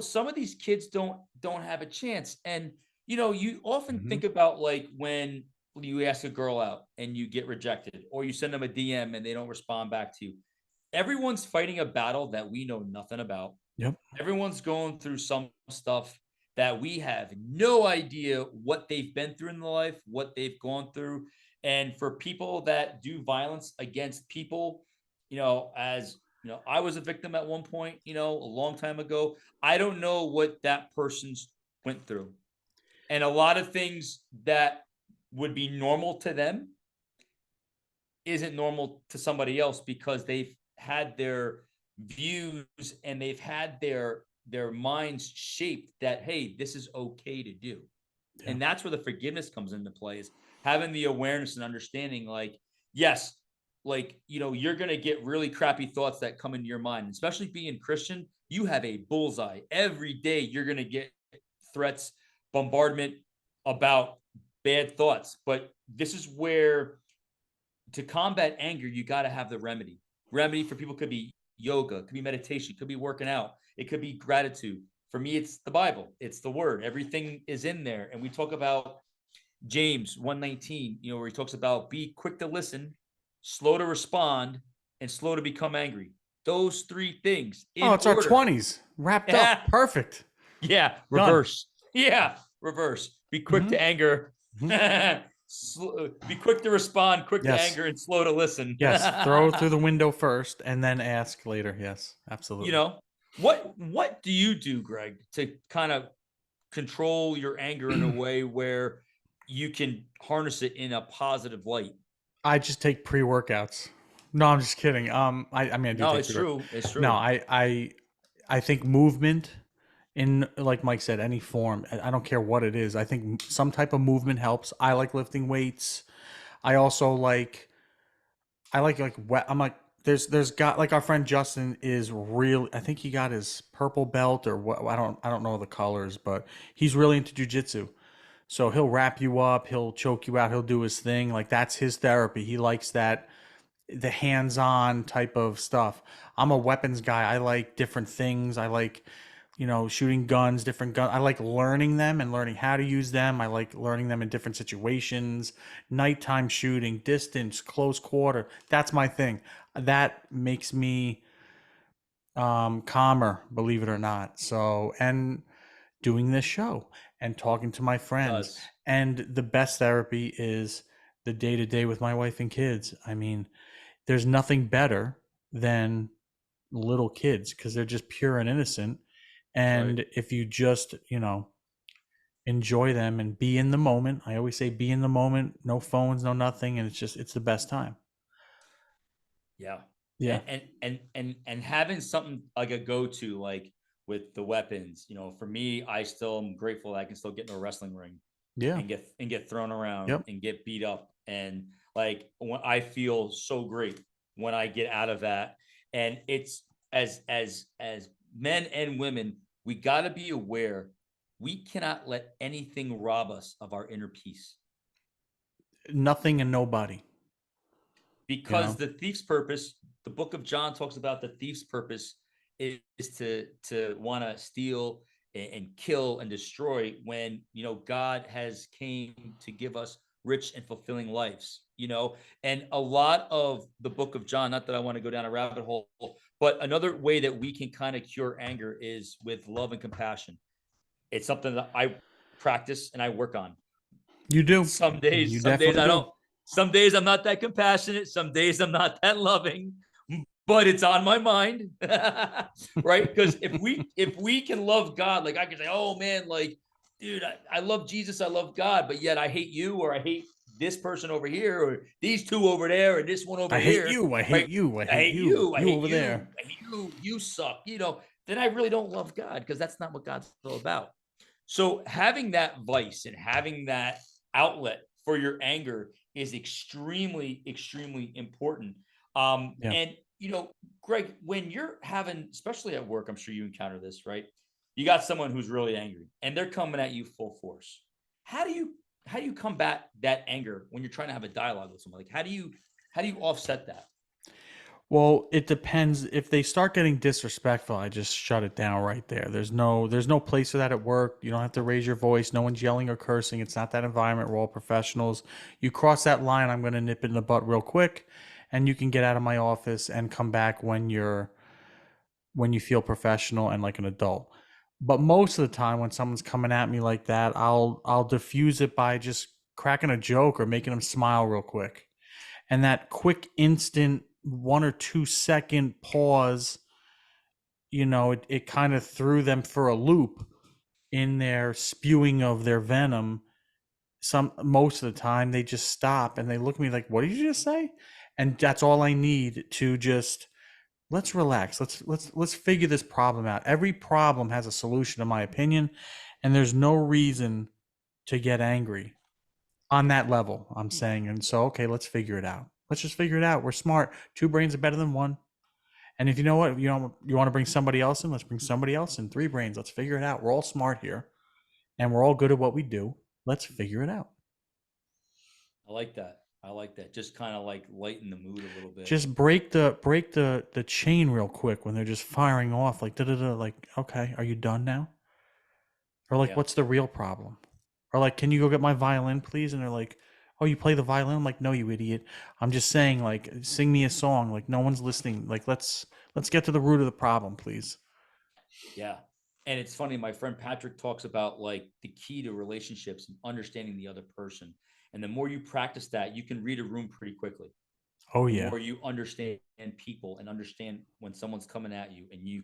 Some of these kids don't have a chance. And you often
Hmm.
think about, like, when you ask a girl out and you get rejected, or you send them a DM and they don't respond back to you. Everyone's fighting a battle that we know nothing about.
Yep.
Everyone's going through some stuff that we have no idea what they've been through in their life, what they've gone through. And for people that do violence against people, as I was a victim at one point, a long time ago. I don't know what that person's went through. And a lot of things that would be normal to them isn't normal to somebody else, because they've had their views and they've had their minds shaped that, hey, this is okay to do.
Yeah.
And that's where the forgiveness comes into play, is having the awareness and understanding, like, yes, like, you're going to get really crappy thoughts that come into your mind. Especially being Christian, you have a bullseye every day. You're going to get threats, bombardment about bad thoughts. But this is where, to combat anger, you got to have the remedy. Remedy for people could be yoga, could be meditation, could be working out, it could be gratitude. For me, it's the Bible, it's the word. Everything is in there. And we talk about James 1:19, where he talks about be quick to listen, slow to respond, and slow to become angry. Those three things
Oh,
in
it's our
order.
20s wrapped up. Perfect.
Yeah,
Done.
reverse. Yeah, reverse. Be quick
Hmm.
to anger.
Hmm.
Be quick to respond, quick to
Yes.
anger, and slow to listen.
Yes. Throw through the window first and then ask later. Yes.
you
Absolutely.
know, what do you do, Greg, to kind of control your anger in a way where you can harness it in a positive light?
I just take pre-workouts. No, I'm just kidding. I mean, I do
No,
take
it's
pre-work.
true. It's
No,
true.
I think movement in, like Mike said, any form. I don't care what it is. I think some type of movement helps. I like lifting weights. I also I'm like, there's got, like, our friend Justin is real. I think he got his purple belt or what. I don't know the colors, but he's really into jujitsu. So he'll wrap you up, he'll choke you out, he'll do his thing. Like, that's his therapy. He likes that, the hands-on type of stuff. I'm a weapons guy. I like different things. I like, shooting guns, different guns. I like learning them and learning how to use them. I like learning them in different situations. Nighttime shooting, distance, close quarter. That's my thing. That makes me calmer, believe it or not. So, and doing this show and talking to my friends.
Does.
And the best therapy is the day to day with my wife and kids. I mean, there's nothing better than little kids because they're just pure and innocent.
That's right.
And if you just, enjoy them, and be in the moment. I always say be in the moment, no phones, no nothing, and it's the best time.
Yeah.
Yeah.
And having something like a go-to, like with the weapons, for me, I still am grateful that I can still get in a wrestling ring
Yeah.
and get thrown around
Yep.
and get beat up. And like when I feel so great when I get out of that. And it's as men and women, we gotta be aware we cannot let anything rob us of our inner peace.
Nothing and nobody, you
Because
know.
the thief's purpose, the book of John talks about the thief's purpose is to want to steal and kill and destroy, when God has came to give us rich and fulfilling lives. And a lot of the book of John, not that I want to go down a rabbit hole, but another way that we can kind of cure anger is with love and compassion. It's something that I practice and I work on.
You do.
some
You
days some days
definitely
I
do.
don't some days I'm not that compassionate, some days I'm not that loving, but it's on my mind. Right? Because if we can love God, like I can say, oh man, like, dude, I love Jesus, I love God, but yet I hate you, or I hate this person over here, or these two over there, or this one over
I hate
here.
you. I hate
Right?
you. I
I
hate
hate
you.
you, I
You
hate
over
you,
there.
I hate you, you suck. Then I really don't love God, because that's not what God's all about. So having that vice and having that outlet for your anger is extremely, extremely important.
Yeah.
And Greg, when you're having, especially at work, I'm sure you encounter this, right? You got someone who's really angry and they're coming at you full force. How do you combat that anger when you're trying to have a dialogue with someone? Like how do you offset that?
Well, it depends. If they start getting disrespectful, I just shut it down right there. There's no place for that at work. You don't have to raise your voice. No one's yelling or cursing. It's not that environment. We're all professionals. You cross that line, I'm going to nip it in the butt real quick, and you can get out of my office and come back when you feel professional and like an adult. But most of the time when someone's coming at me like that, I'll diffuse it by just cracking a joke or making them smile real quick. And that quick instant 1 or 2 second pause, it kind of threw them for a loop in their spewing of their venom. Most of the time they just stop and they look at me like, what did you just say? And that's all I need to just, let's relax. Let's figure this problem out. Every problem has a solution, in my opinion, and there's no reason to get angry on that level. I'm saying, and so okay, let's figure it out. Let's just figure it out. We're smart. Two brains are better than one. And if you know what, you want to bring somebody else in, let's bring somebody else in. Three brains. Let's figure it out. We're all smart here, and we're all good at what we do. Let's figure it out.
I like that. I like that. Just kind of like lighten the mood a little bit.
Just break the chain real quick when they're just firing off like da da da. Like, okay, are you done now? Or like,
Yeah.
what's the real problem? Or like, can you go get my violin, please? And they're like, oh, you play the violin? I'm like, no, you idiot. I'm just saying, like, sing me a song. Like, no one's listening. Like, let's get to the root of the problem, please.
Yeah. And it's funny, my friend Patrick talks about like the key to relationships and understanding the other person. And the more you practice that, you can read a room pretty quickly.
Oh
The
yeah.
more you understand people and understand when someone's coming at you, and you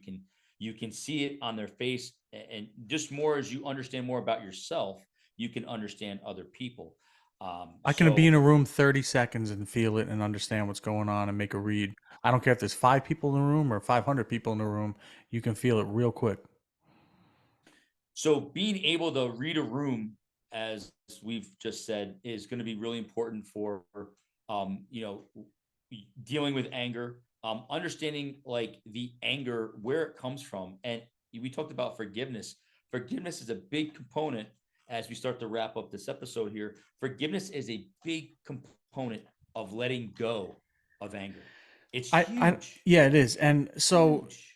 can see it on their face. And just more as you understand more about yourself, you can understand other people.
I can be in
So
a room 30 seconds and feel it and understand what's going on and make a read. I don't care if there's 5 people in the room or 500 people in the room. You can feel it real quick.
So being able to read a room, as we've just said, is going to be really important for um, you know dealing with anger, understanding like the anger, where it comes from. And we talked about forgiveness. Forgiveness is a big component as we start to wrap up this episode here. Forgiveness is a big component of letting go of anger. It's
I
huge,
yeah, it is. And so
huge.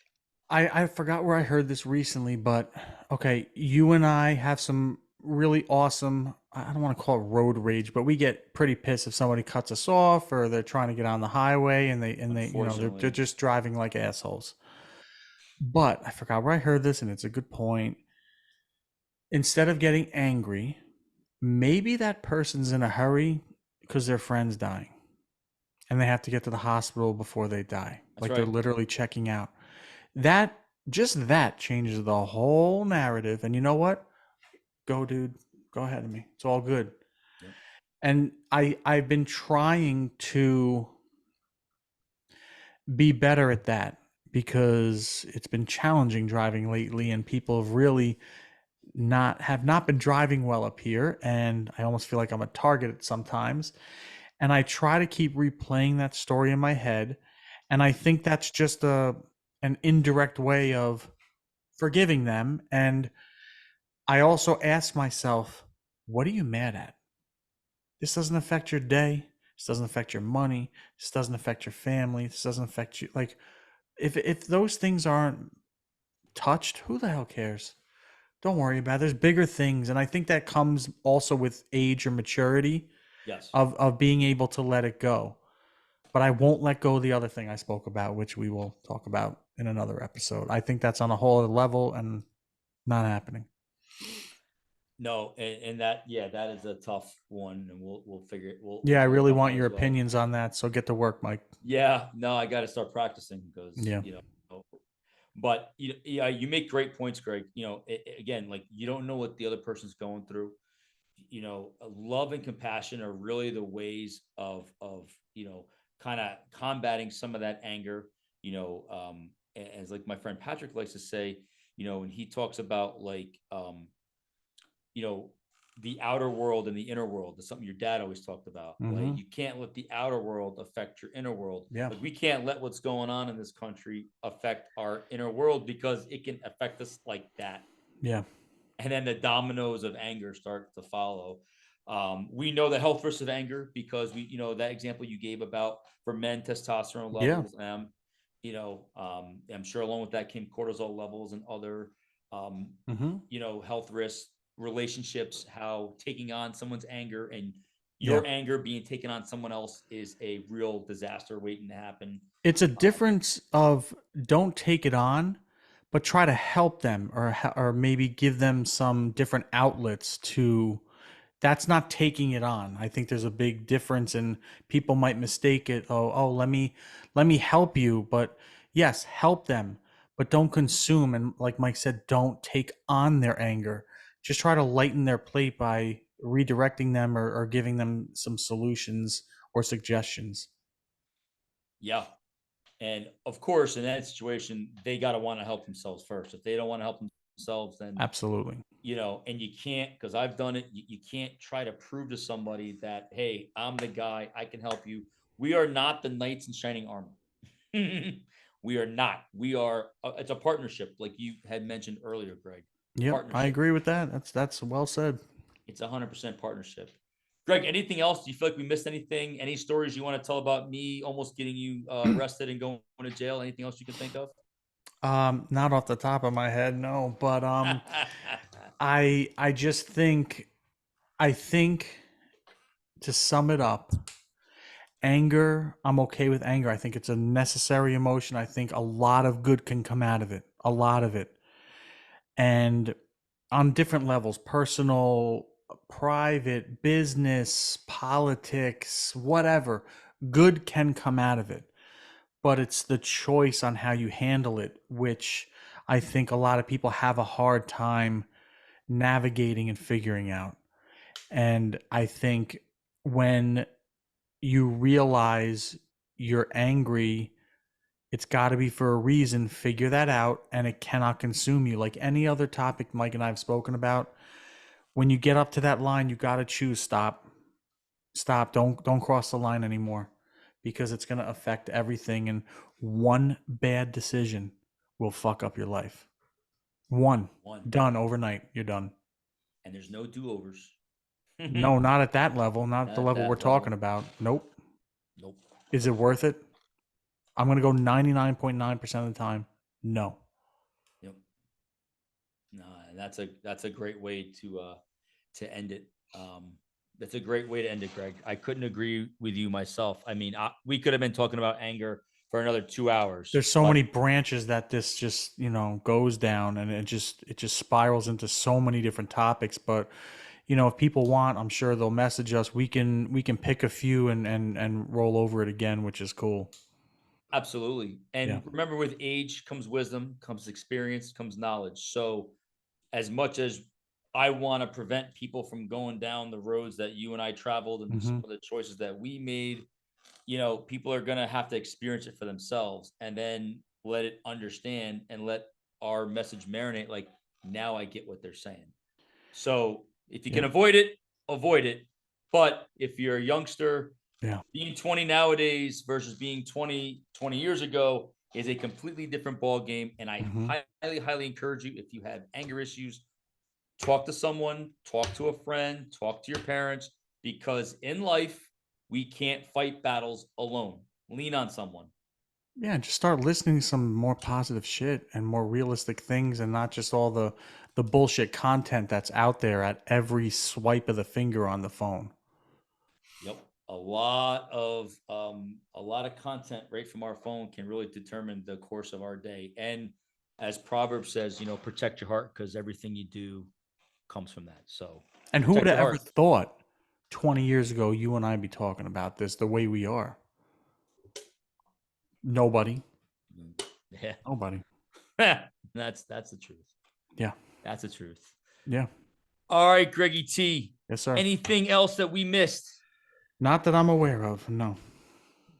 I forgot where I heard this recently, but okay, you and I have some really awesome, I don't want to call it road rage, but we get pretty pissed if somebody cuts us off or they're trying to get on the highway and they they're
Unfortunately,
just driving like assholes. But I forgot where I heard this and it's a good point. Instead of getting angry, maybe that person's in a hurry because their friend's dying and they have to get to the hospital before they die.
that's
Like they're
right.
literally checking out. That just that changes the whole narrative. And you know what? Go, dude. Go ahead of me. It's all good.
Yep.
And I've been trying to be better at that because it's been challenging driving lately, and people have not been driving well up here, and I almost feel like I'm a target sometimes. And I try to keep replaying that story in my head, and I think that's just a an indirect way of forgiving them. And I also ask myself, what are you mad at? This doesn't affect your day. This doesn't affect your money. This doesn't affect your family. This doesn't affect you. Like, if those things aren't touched, who the hell cares? Don't worry about it. There's bigger things. And I think that comes also with age or maturity
Yes.
of being able to let it go. But I won't let go of the other thing I spoke about, which we will talk about in another episode. I think that's on a whole other level and not happening.
No, and that, yeah, that is a tough one, and we'll figure it. We'll
Yeah, I
talk
really
about
want
that
your
as well.
opinions on that. So get to work, Mike.
Yeah, no, I got to start practicing because
Yeah.
but yeah, you make great points, Greg. Again, like you don't know what the other person's going through. Love and compassion are really the ways of kind of combating some of that anger. As like my friend Patrick likes to say, when he talks about like you know, the outer world and the inner world. That's something your dad always talked about. Like
Mm-hmm.
you can't let the outer world affect your inner world.
Yeah.
Like we can't let what's going on in this country affect our inner world because it can affect us like that.
Yeah.
And then the dominoes of anger start to follow. We know the health risks of anger because that example you gave about for men testosterone
Yeah.
levels. I'm sure along with that came cortisol levels and other um,
Mm-hmm.
health risks, relationships, how taking on someone's anger and
Yeah.
your anger being taken on someone else is a real disaster waiting to happen.
It's a
Um,
difference of don't take it on, but try to help them or maybe give them some different outlets to. That's not taking it on. I think there's a big difference, and people might mistake it. Oh, let me help you, but yes, help them, but don't consume. And like Mike said, don't take on their anger. Just try to lighten their plate by redirecting them or giving them some solutions or suggestions.
yeah, and of course, in that situation, they got to want to help themselves first. If they don't want to help themselves, then
Absolutely.
and you can't, because I've done it. You can't try to prove to somebody that, hey, I'm the guy, I can help you. We are not the knights in shining armor. We are not. We are. It's a partnership, like you had mentioned earlier, Greg.
Yep, I
Partnership.
agree with that. That's well said.
It's 100% partnership. Greg, anything else? Do you feel like we missed anything? Any stories you want to tell about me almost getting you arrested and going to jail? Anything else you can think of?
Not off the top of my head, no, but I just think to sum it up, anger, I'm okay with anger. I think it's a necessary emotion. I think a lot of good can come out of it. A lot of it. And on different levels, personal, private, business, politics, whatever, good can come out of it. But it's the choice on how you handle it, which I think a lot of people have a hard time navigating and figuring out. And I think when you realize you're angry, it's got to be for a reason. Figure that out, and it cannot consume you. Like any other topic Mike and I have spoken about, when you get up to that line, you got to choose stop. Stop. Don't cross the line anymore because it's going to affect everything, and one bad decision will fuck up your life. One.
One.
Done overnight. You're done.
And there's no do-overs.
No,
Not
not at that level. Not the
at
level we're
that
talking
level.
about. Nope.
Nope.
Is it worth it? I'm going to go 99.9% of the time. No.
Yep. No, and that's a great way to end it. That's a great way to end it, Greg. I couldn't agree with you myself. I mean, we could have been talking about anger for another 2 hours,
There's so
but
many branches that this just, goes down, and it just spirals into so many different topics. But, if people want, I'm sure they'll message us. We can pick a few and roll over it again, which is cool.
absolutely.
Yeah.
And remember, with age comes wisdom, comes experience, comes knowledge. So, as much as I want to prevent people from going down the roads that you and I traveled and some of the choices that we made. People are going to have to experience it for themselves and then let it understand and let our message marinate. Like, now I get what they're saying. So if you can avoid it, avoid it. But if you're a youngster, being 20 nowadays versus being 20 years ago is a completely different ball game. And I highly, highly encourage you, if you have anger issues, talk to someone, talk to a friend, talk to your parents, because in life, we can't fight battles alone. Lean on someone.
Yeah, just start listening to some more positive shit and more realistic things, and not just all the bullshit content that's out there at every swipe of the finger on the phone.
Yep. A lot of content right from our phone can really determine the course of our day. And as Proverbs says, protect your heart, because everything you do comes from that. So,
and who would
protect
have
your
ever
heart.
thought 20 years ago you and I'd be talking about this the way we are? Nobody.
Yeah.
Nobody.
That's the truth.
Yeah.
That's the truth.
Yeah.
All right, Greggy T.
Yes, sir.
Anything else that we missed?
Not that I'm aware of. No.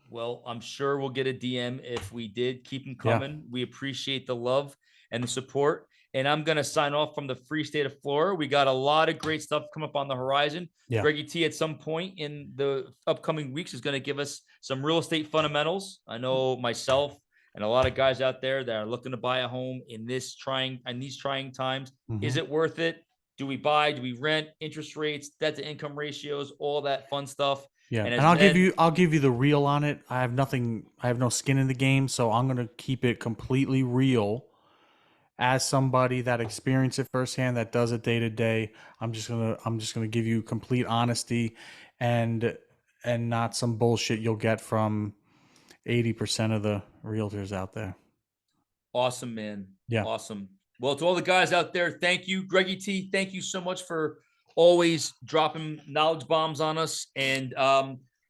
Well, I'm sure we'll get a DM if we did. Keep them
Yeah.
coming. We appreciate the love and the support. And I'm going to sign off from the free state of Florida. We got a lot of great stuff come up on the horizon.
Yeah.
Greggy T at some point in the upcoming weeks is going to give us some real estate fundamentals. I know myself and a lot of guys out there that are looking to buy a home in these trying times. Is it worth it? Do we buy? Do we rent? Interest rates, debt to income ratios, all that fun stuff.
Yeah.
And
And I'll give you the real on it. I have no skin in the game, so I'm going to keep it completely real. As somebody that experienced it firsthand, that does it day to day, I'm just gonna give you complete honesty, and not some bullshit you'll get from 80% of the realtors out there.
Awesome, man.
Yeah.
Awesome. Well, to all the guys out there, thank you. Greggy T, thank you so much for always dropping knowledge bombs on us. And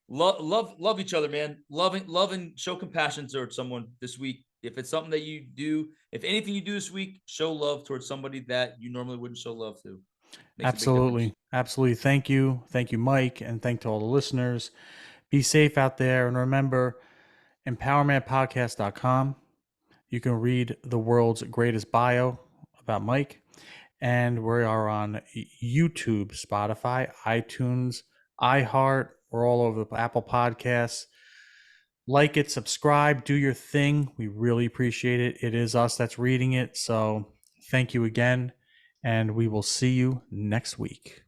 love each other, man. Love and show compassion towards someone this week. If it's something that you do, if anything you do this week, show love towards somebody that you normally wouldn't show love to. Makes
Absolutely. Absolutely. Thank you. Thank you, Mike. And thank to all the listeners. Be safe out there. And remember, EmpowerManPodcast.com. You can read the world's greatest bio about Mike. And we are on YouTube, Spotify, iTunes, iHeart. We're all over the Apple Podcasts. Like it, subscribe, do your thing. We really appreciate it. It is us that's reading it. So thank you again. And we will see you next week.